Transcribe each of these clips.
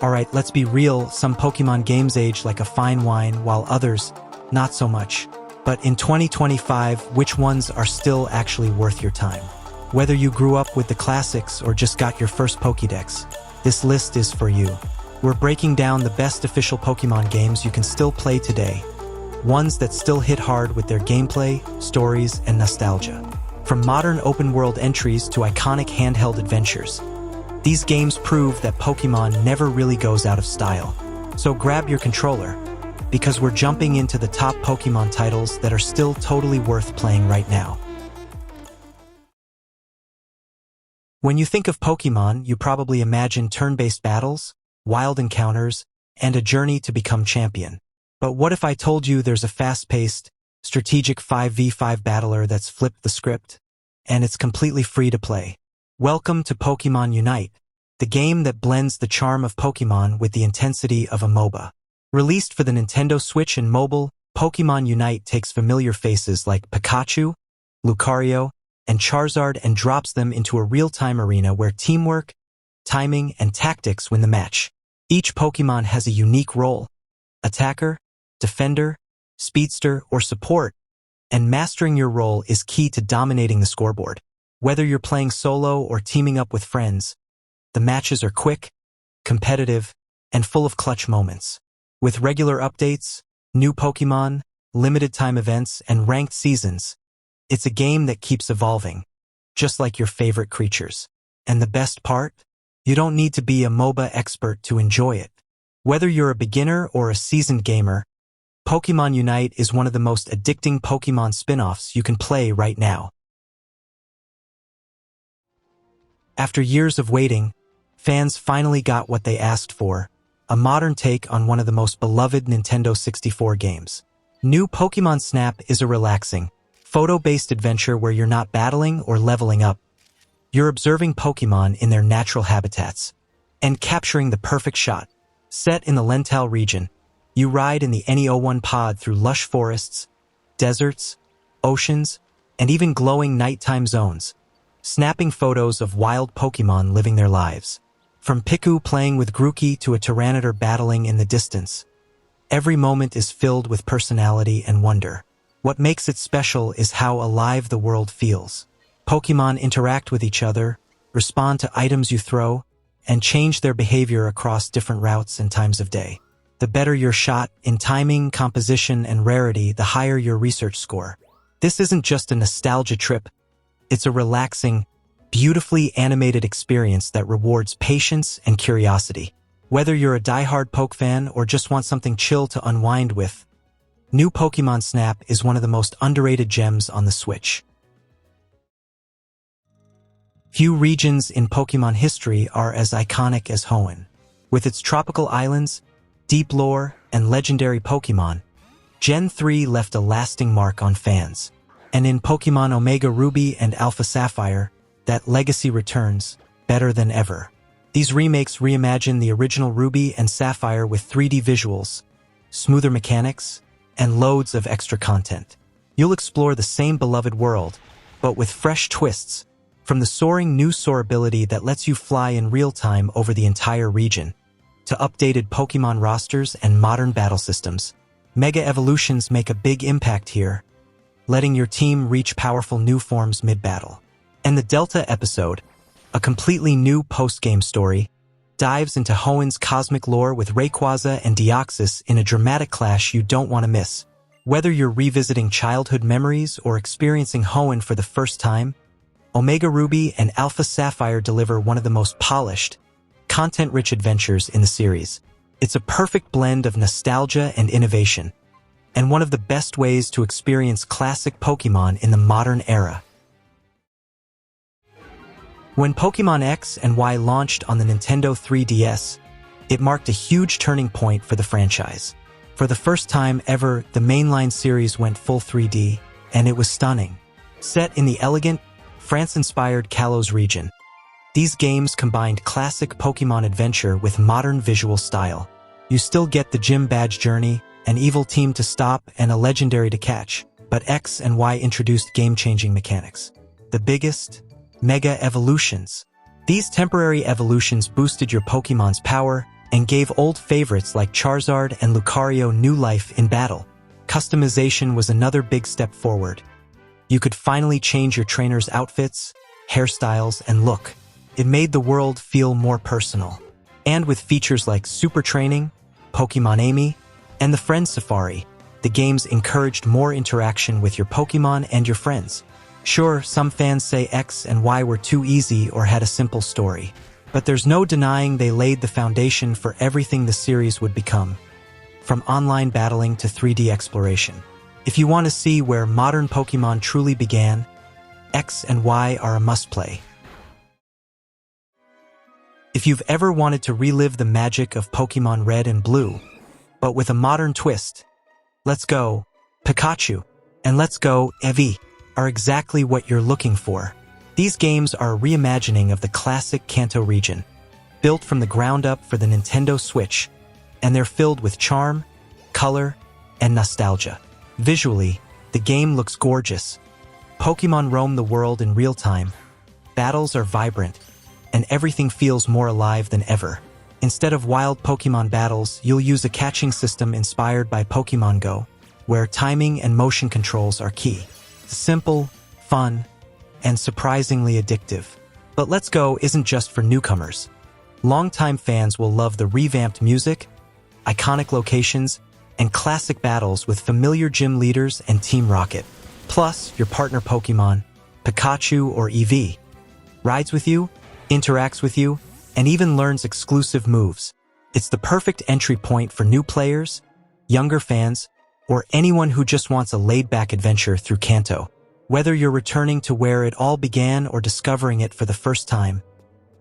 Alright, let's be real, some Pokemon games age like a fine wine, while others, not so much. But in 2025, which ones are still actually worth your time? Whether you grew up with the classics or just got your first Pokédex, this list is for you. We're breaking down the best official Pokemon games you can still play today. Ones that still hit hard with their gameplay, stories, and nostalgia. From modern open-world entries to iconic handheld adventures. These games prove that Pokemon never really goes out of style. So grab your controller, because we're jumping into the top Pokemon titles that are still totally worth playing right now. When you think of Pokemon, you probably imagine turn-based battles, wild encounters, and a journey to become champion. But what if I told you there's a fast-paced, strategic 5v5 battler that's flipped the script, and it's completely free to play? Welcome to Pokemon Unite, the game that blends the charm of Pokemon with the intensity of a MOBA. Released for the Nintendo Switch and mobile, Pokemon Unite takes familiar faces like Pikachu, Lucario, and Charizard and drops them into a real-time arena where teamwork, timing, and tactics win the match. Each Pokemon has a unique role: attacker, defender, speedster, or support, and mastering your role is key to dominating the scoreboard. Whether you're playing solo or teaming up with friends, the matches are quick, competitive, and full of clutch moments. With regular updates, new Pokemon, limited-time events, and ranked seasons, it's a game that keeps evolving, just like your favorite creatures. And the best part? You don't need to be a MOBA expert to enjoy it. Whether you're a beginner or a seasoned gamer, Pokemon Unite is one of the most addicting Pokemon spin-offs you can play right now. After years of waiting, fans finally got what they asked for, a modern take on one of the most beloved Nintendo 64 games. New Pokemon Snap is a relaxing, photo-based adventure where you're not battling or leveling up. You're observing Pokemon in their natural habitats and capturing the perfect shot. Set in the Lentau region, you ride in the NE01 pod through lush forests, deserts, oceans, and even glowing nighttime zones, snapping photos of wild Pokemon living their lives. From Piku playing with Grookey to a Tyranitar battling in the distance, every moment is filled with personality and wonder. What makes it special is how alive the world feels. Pokemon interact with each other, respond to items you throw, and change their behavior across different routes and times of day. The better your shot in timing, composition, and rarity, the higher your research score. This isn't just a nostalgia trip. It's a relaxing, beautifully animated experience that rewards patience and curiosity. Whether you're a diehard Poke fan or just want something chill to unwind with, new Pokemon Snap is one of the most underrated gems on the Switch. Few regions in Pokemon history are as iconic as Hoenn. With its tropical islands, deep lore, and legendary Pokemon, Gen 3 left a lasting mark on fans. And in Pokemon Omega Ruby and Alpha Sapphire, that legacy returns, better than ever. These remakes reimagine the original Ruby and Sapphire with 3D visuals, smoother mechanics, and loads of extra content. You'll explore the same beloved world, but with fresh twists, from the soaring new soar ability that lets you fly in real time over the entire region, to updated Pokemon rosters and modern battle systems. Mega evolutions make a big impact here, letting your team reach powerful new forms mid-battle. And the Delta episode, a completely new post-game story, dives into Hoenn's cosmic lore with Rayquaza and Deoxys in a dramatic clash you don't want to miss. Whether you're revisiting childhood memories or experiencing Hoenn for the first time, Omega Ruby and Alpha Sapphire deliver one of the most polished, content-rich adventures in the series. It's a perfect blend of nostalgia and innovation, and one of the best ways to experience classic Pokemon in the modern era. When Pokemon X and Y launched on the Nintendo 3DS, it marked a huge turning point for the franchise. For the first time ever, the mainline series went full 3D, and it was stunning. Set in the elegant, France-inspired Kalos region, these games combined classic Pokemon adventure with modern visual style. You still get the gym badge journey, an evil team to stop, and a legendary to catch, but X and Y introduced game-changing mechanics. The biggest, Mega Evolutions. These temporary evolutions boosted your Pokemon's power, and gave old favorites like Charizard and Lucario new life in battle. Customization was another big step forward. You could finally change your trainer's outfits, hairstyles, and look. It made the world feel more personal. And with features like Super Training, Pokémon Amy, and the Friends Safari, the games encouraged more interaction with your Pokémon and your friends. Sure, some fans say X and Y were too easy or had a simple story, but there's no denying they laid the foundation for everything the series would become, from online battling to 3D exploration. If you want to see where modern Pokémon truly began, X and Y are a must-play. If you've ever wanted to relive the magic of Pokémon Red and Blue, but with a modern twist, Let's Go, Pikachu, and Let's Go, Eevee are exactly what you're looking for. These games are a reimagining of the classic Kanto region, built from the ground up for the Nintendo Switch, and they're filled with charm, color, and nostalgia. Visually, the game looks gorgeous. Pokémon roam the world in real time, battles are vibrant, and everything feels more alive than ever. Instead of wild Pokémon battles, you'll use a catching system inspired by Pokémon Go, where timing and motion controls are key. Simple, fun, and surprisingly addictive. But Let's Go isn't just for newcomers. Longtime fans will love the revamped music, iconic locations, and classic battles with familiar gym leaders and Team Rocket. Plus, your partner Pokémon, Pikachu or Eevee, rides with you, interacts with you, and even learns exclusive moves. It's the perfect entry point for new players, younger fans, or anyone who just wants a laid-back adventure through Kanto. Whether you're returning to where it all began or discovering it for the first time,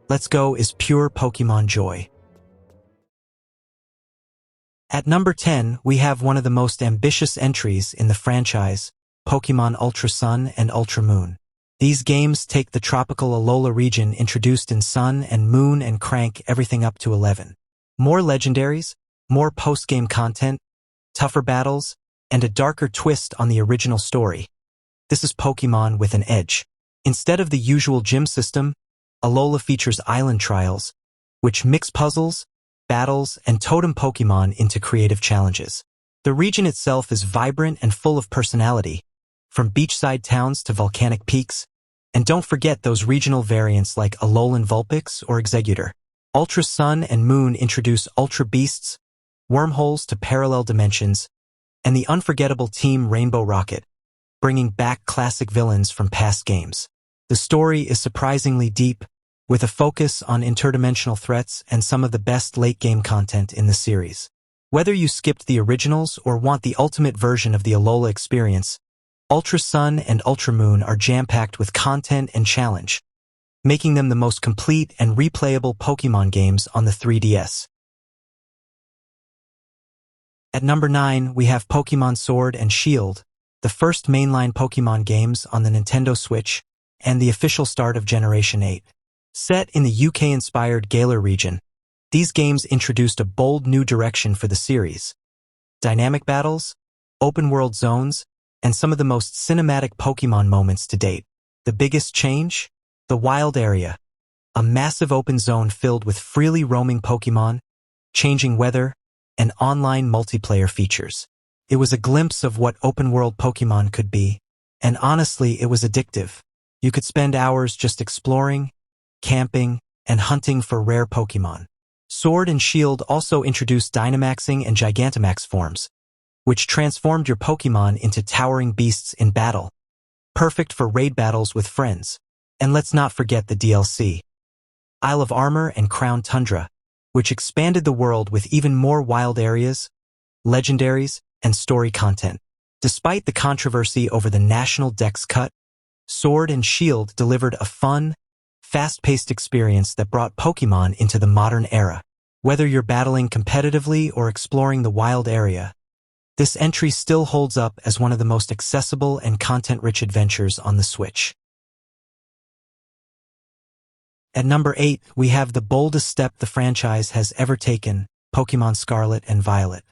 Let's Go is pure Pokémon joy. At number 10, we have one of the most ambitious entries in the franchise, Pokémon Ultra Sun and Ultra Moon. These games take the tropical Alola region introduced in Sun and Moon and crank everything up to 11. More legendaries, more post-game content, tougher battles, and a darker twist on the original story. This is Pokémon with an edge. Instead of the usual gym system, Alola features island trials, which mix puzzles, battles, and totem Pokémon into creative challenges. The region itself is vibrant and full of personality, from beachside towns to volcanic peaks, and don't forget those regional variants like Alolan Vulpix or Exeggutor. Ultra Sun and Moon introduce Ultra Beasts, wormholes to parallel dimensions, and the unforgettable Team Rainbow Rocket, bringing back classic villains from past games. The story is surprisingly deep, with a focus on interdimensional threats and some of the best late-game content in the series. Whether you skipped the originals or want the ultimate version of the Alola experience, Ultra Sun and Ultra Moon are jam-packed with content and challenge, making them the most complete and replayable Pokémon games on the 3DS. At number 9, we have Pokémon Sword and Shield, the first mainline Pokémon games on the Nintendo Switch and the official start of Generation 8. Set in the UK-inspired Galar region, these games introduced a bold new direction for the series. Dynamic battles, open-world zones, and some of the most cinematic Pokémon moments to date. The biggest change? The Wild Area, a massive open zone filled with freely roaming Pokémon, changing weather, and online multiplayer features. It was a glimpse of what open-world Pokémon could be, and honestly, it was addictive. You could spend hours just exploring, camping, and hunting for rare Pokémon. Sword and Shield also introduced Dynamaxing and Gigantamax forms, which transformed your Pokémon into towering beasts in battle. Perfect for raid battles with friends. And let's not forget the DLC, Isle of Armor and Crown Tundra, which expanded the world with even more wild areas, legendaries, and story content. Despite the controversy over the National Dex cut, Sword and Shield delivered a fun, fast-paced experience that brought Pokémon into the modern era. Whether you're battling competitively or exploring the wild area, this entry still holds up as one of the most accessible and content-rich adventures on the Switch. At number 8, we have the boldest step the franchise has ever taken, Pokémon Scarlet and Violet.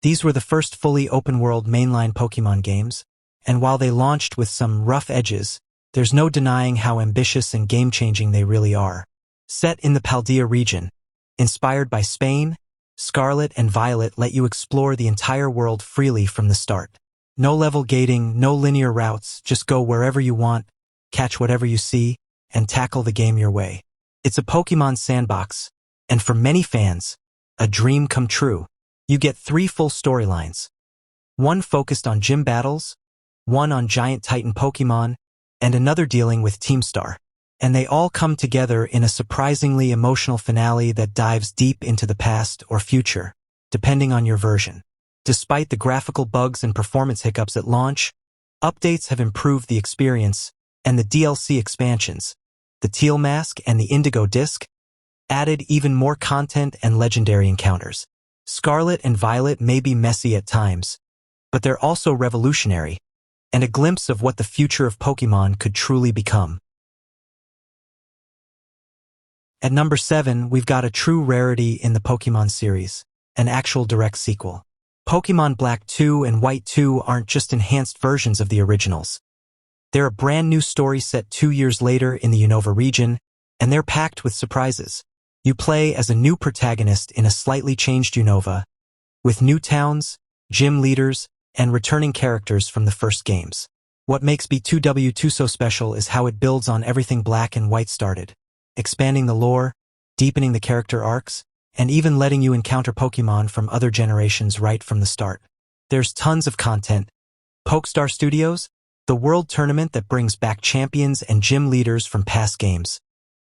These were the first fully open-world mainline Pokémon games, and while they launched with some rough edges, there's no denying how ambitious and game-changing they really are. Set in the Paldea region, inspired by Spain, Scarlet and Violet let you explore the entire world freely from the start. No level gating, no linear routes, just go wherever you want, catch whatever you see, and tackle the game your way. It's a Pokémon sandbox, and for many fans, a dream come true. You get 3 full storylines. One focused on gym battles, one on giant Titan Pokémon, and another dealing with Team Star. And they all come together in a surprisingly emotional finale that dives deep into the past or future, depending on your version. Despite the graphical bugs and performance hiccups at launch, updates have improved the experience, and the DLC expansions, the Teal Mask and the Indigo Disc, added even more content and legendary encounters. Scarlet and Violet may be messy at times, but they're also revolutionary, and a glimpse of what the future of Pokémon could truly become. At number 7, we've got a true rarity in the Pokémon series, an actual direct sequel. Pokémon Black 2 and White 2 aren't just enhanced versions of the originals. They're a brand new story set 2 years later in the Unova region, and they're packed with surprises. You play as a new protagonist in a slightly changed Unova, with new towns, gym leaders, and returning characters from the first games. What makes B2W2 so special is how it builds on everything Black and White started, expanding the lore, deepening the character arcs, and even letting you encounter Pokémon from other generations right from the start. There's tons of content. Pokestar Studios, the world tournament that brings back champions and gym leaders from past games.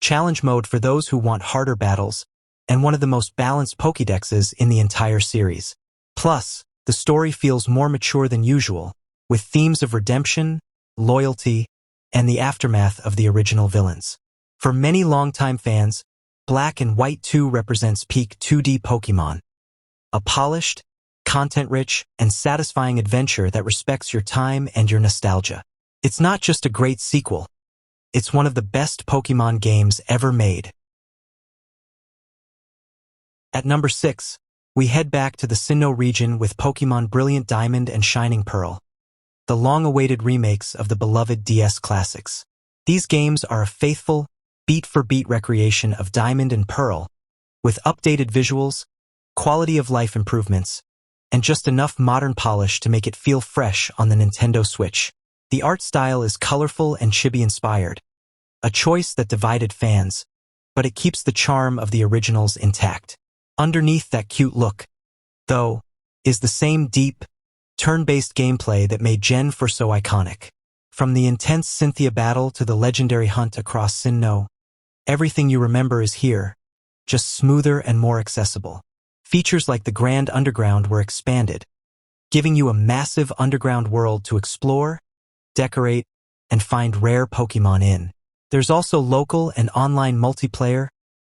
Challenge mode for those who want harder battles, and one of the most balanced Pokédexes in the entire series. Plus, the story feels more mature than usual, with themes of redemption, loyalty, and the aftermath of the original villains. For many longtime fans, Black and White 2 represents peak 2D Pokémon. A polished, content-rich, and satisfying adventure that respects your time and your nostalgia. It's not just a great sequel. It's one of the best Pokémon games ever made. At number 6, we head back to the Sinnoh region with Pokémon Brilliant Diamond and Shining Pearl, the long-awaited remakes of the beloved DS classics. These games are a faithful, beat-for-beat recreation of Diamond and Pearl, with updated visuals, quality-of-life improvements, and just enough modern polish to make it feel fresh on the Nintendo Switch. The art style is colorful and chibi-inspired, a choice that divided fans, but it keeps the charm of the originals intact. Underneath that cute look, though, is the same deep, turn-based gameplay that made Gen 4 so iconic. From the intense Cynthia battle to the legendary hunt across Sinnoh, everything you remember is here, just smoother and more accessible. Features like the Grand Underground were expanded, giving you a massive underground world to explore, decorate, and find rare Pokémon in. There's also local and online multiplayer,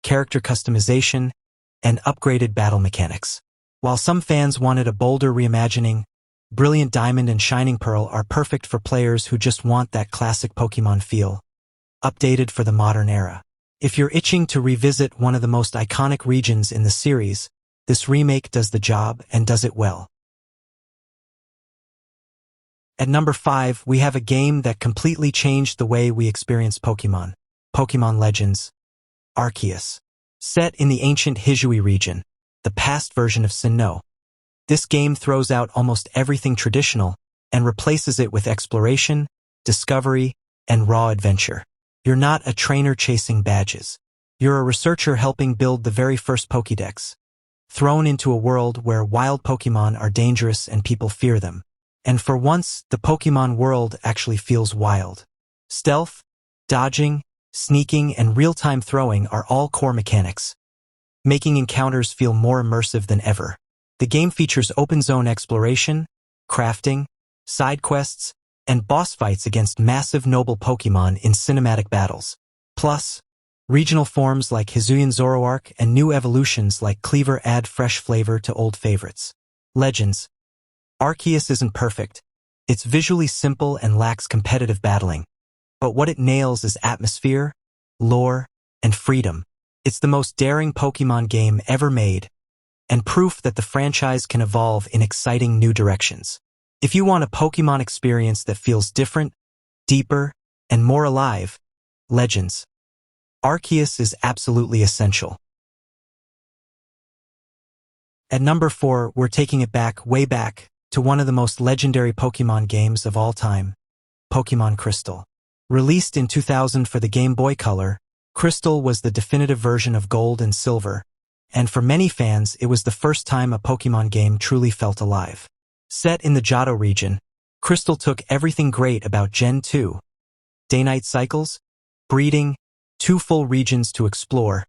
character customization, and upgraded battle mechanics. While some fans wanted a bolder reimagining, Brilliant Diamond and Shining Pearl are perfect for players who just want that classic Pokémon feel, updated for the modern era. If you're itching to revisit one of the most iconic regions in the series, this remake does the job and does it well. At number 5, we have a game that completely changed the way we experience Pokémon. Pokémon Legends, Arceus. Set in the ancient Hisui region, the past version of Sinnoh, this game throws out almost everything traditional and replaces it with exploration, discovery, and raw adventure. You're not a trainer chasing badges. You're a researcher helping build the very first Pokédex, thrown into a world where wild Pokémon are dangerous and people fear them. And for once, the Pokémon world actually feels wild. Stealth, dodging, sneaking, and real-time throwing are all core mechanics, making encounters feel more immersive than ever. The game features open-zone exploration, crafting, side quests, and boss fights against massive noble Pokémon in cinematic battles. Plus, regional forms like Hisuian Zoroark and new evolutions like Cleaver add fresh flavor to old favorites. Legends. Arceus isn't perfect. It's visually simple and lacks competitive battling. But what it nails is atmosphere, lore, and freedom. It's the most daring Pokémon game ever made, and proof that the franchise can evolve in exciting new directions. If you want a Pokémon experience that feels different, deeper, and more alive, Legends. Arceus is absolutely essential. At number 4, we're taking it back, way back, to one of the most legendary Pokémon games of all time, Pokémon Crystal. Released in 2000 for the Game Boy Color, Crystal was the definitive version of Gold and Silver, and for many fans it was the first time a Pokémon game truly felt alive. Set in the Johto region, Crystal took everything great about Gen 2, day-night cycles, breeding, 2 full regions to explore,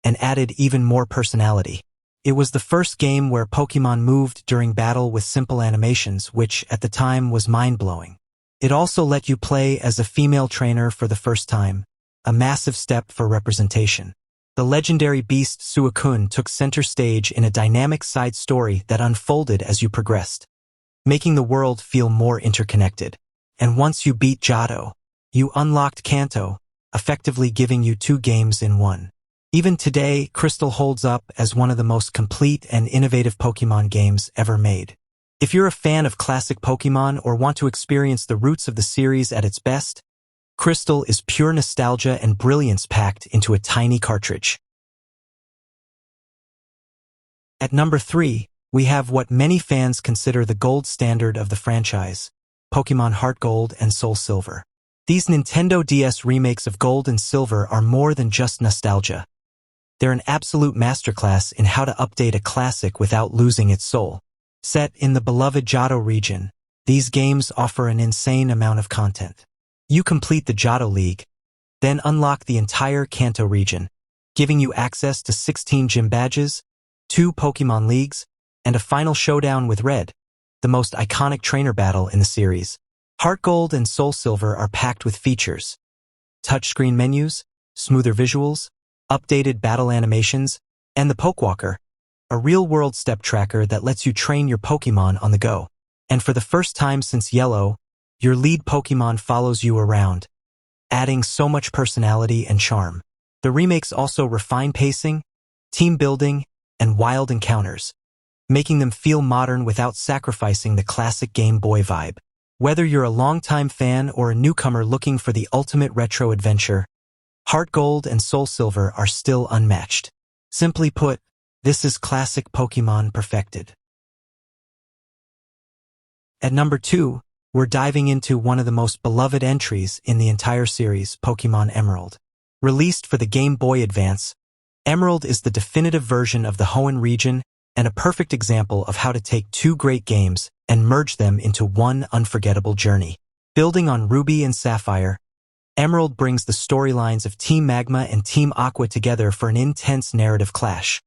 and added even more personality. It was the first game where Pokémon moved during battle with simple animations, which, at the time, was mind-blowing. It also let you play as a female trainer for the first time, a massive step for representation. The legendary beast Suicune took center stage in a dynamic side story that unfolded as you progressed, making the world feel more interconnected. And once you beat Johto, you unlocked Kanto, effectively giving you 2 games in one. Even today, Crystal holds up as one of the most complete and innovative Pokémon games ever made. If you're a fan of classic Pokémon or want to experience the roots of the series at its best, Crystal is pure nostalgia and brilliance packed into a tiny cartridge. At number 3, we have what many fans consider the gold standard of the franchise, Pokémon HeartGold and SoulSilver. These Nintendo DS remakes of Gold and Silver are more than just nostalgia. They're an absolute masterclass in how to update a classic without losing its soul. Set in the beloved Johto region, these games offer an insane amount of content. You complete the Johto League, then unlock the entire Kanto region, giving you access to 16 gym badges, 2 Pokémon Leagues, and a final showdown with Red, the most iconic trainer battle in the series. HeartGold and SoulSilver are packed with features: touchscreen menus, smoother visuals, updated battle animations, and the Pokewalker, a real-world step tracker that lets you train your Pokémon on the go. And for the first time since Yellow, your lead Pokémon follows you around, adding so much personality and charm. The remakes also refine pacing, team building, and wild encounters, making them feel modern without sacrificing the classic Game Boy vibe. Whether you're a longtime fan or a newcomer looking for the ultimate retro adventure, HeartGold and SoulSilver are still unmatched. Simply put, this is classic Pokémon perfected. At number 2, we're diving into one of the most beloved entries in the entire series, Pokémon Emerald. Released for the Game Boy Advance, Emerald is the definitive version of the Hoenn region and a perfect example of how to take 2 great games and merge them into one unforgettable journey. Building on Ruby and Sapphire, Emerald brings the storylines of Team Magma and Team Aqua together for an intense narrative clash,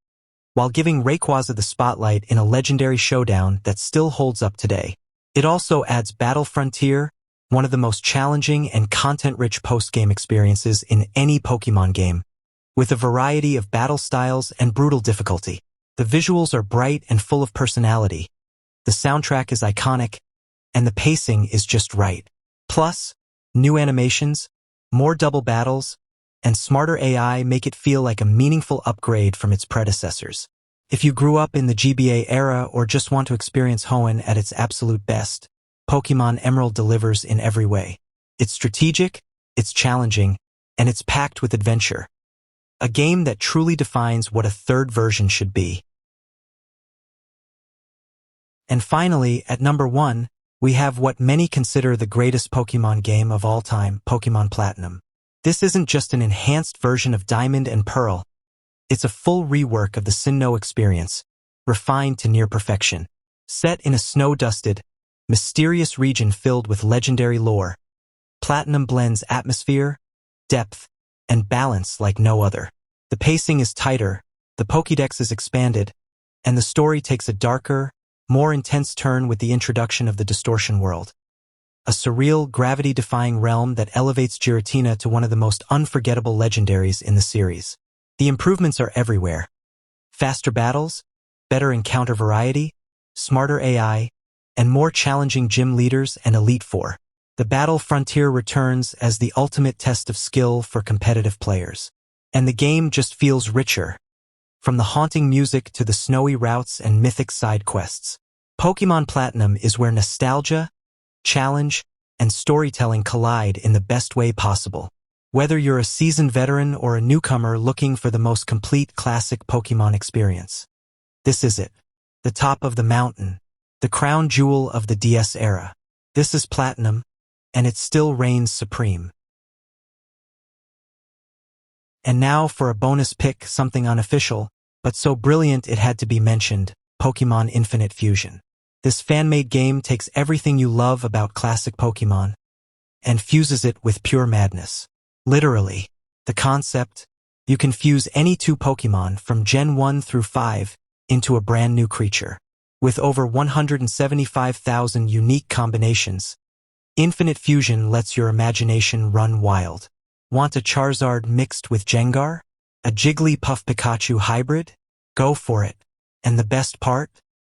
while giving Rayquaza the spotlight in a legendary showdown that still holds up today. It also adds Battle Frontier, one of the most challenging and content-rich post-game experiences in any Pokémon game, with a variety of battle styles and brutal difficulty. The visuals are bright and full of personality, the soundtrack is iconic, and the pacing is just right. Plus, new animations, more double battles, and smarter AI make it feel like a meaningful upgrade from its predecessors. If you grew up in the GBA era or just want to experience Hoenn at its absolute best, Pokémon Emerald delivers in every way. It's strategic, it's challenging, and it's packed with adventure. A game that truly defines what a third version should be. And finally, at number 1, we have what many consider the greatest Pokémon game of all time, Pokémon Platinum. This isn't just an enhanced version of Diamond and Pearl. It's a full rework of the Sinnoh experience, refined to near perfection. Set in a snow-dusted, mysterious region filled with legendary lore, Platinum blends atmosphere, depth, and balance like no other. The pacing is tighter, the Pokédex is expanded, and the story takes a darker, more intense turn with the introduction of the Distortion World, a surreal, gravity-defying realm that elevates Giratina to one of the most unforgettable legendaries in the series. The improvements are everywhere. Faster battles, better encounter variety, smarter AI, and more challenging gym leaders and Elite Four. The Battle Frontier returns as the ultimate test of skill for competitive players. And the game just feels richer, from the haunting music to the snowy routes and mythic side quests. Pokémon Platinum is where nostalgia, challenge, and storytelling collide in the best way possible. Whether you're a seasoned veteran or a newcomer looking for the most complete classic Pokémon experience, this is it. the top of the mountain, the crown jewel of the DS era. This is Platinum, and it still reigns supreme. And now for a bonus pick, something unofficial, but so brilliant it had to be mentioned, Pokémon Infinite Fusion. This fan-made game takes everything you love about classic Pokémon and fuses it with pure madness. Literally, the concept, you can fuse any two Pokémon from Gen 1 through 5 into a brand new creature. With over 175,000 unique combinations, Infinite Fusion lets your imagination run wild. Want a Charizard mixed with Gengar? A Jigglypuff Pikachu hybrid? Go for it. And the best part?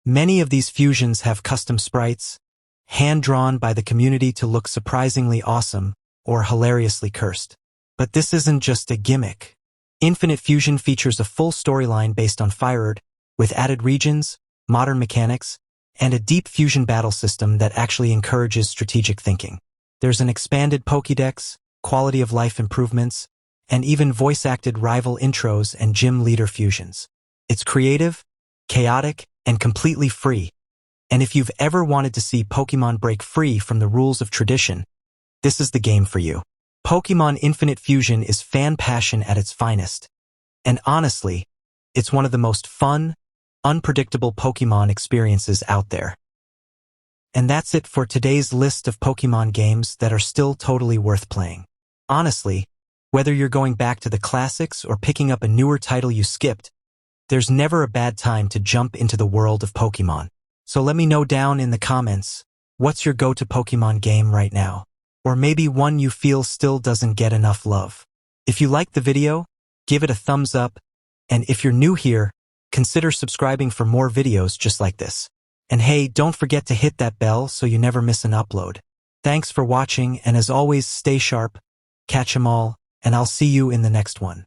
Many of these fusions have custom sprites, hand-drawn by the community to look surprisingly awesome or hilariously cursed. But this isn't just a gimmick. Infinite Fusion features a full storyline based on Fire, with added regions, modern mechanics, and a deep fusion battle system that actually encourages strategic thinking. There's an expanded Pokédex, quality of life improvements, and even voice-acted rival intros and gym leader fusions. It's creative, chaotic, and completely free. And if you've ever wanted to see Pokémon break free from the rules of tradition, this is the game for you. Pokémon Infinite Fusion is fan passion at its finest. And honestly, it's one of the most fun, unpredictable Pokémon experiences out there. And that's it for today's list of Pokémon games that are still totally worth playing. Honestly, whether you're going back to the classics or picking up a newer title you skipped, there's never a bad time to jump into the world of Pokémon. So let me know down in the comments, what's your go-to Pokémon game right now? Or maybe one you feel still doesn't get enough love. If you liked the video, give it a thumbs up, and if you're new here, consider subscribing for more videos just like this. And hey, don't forget to hit that bell so you never miss an upload. Thanks for watching, and as always, stay sharp, catch 'em all, and I'll see you in the next one.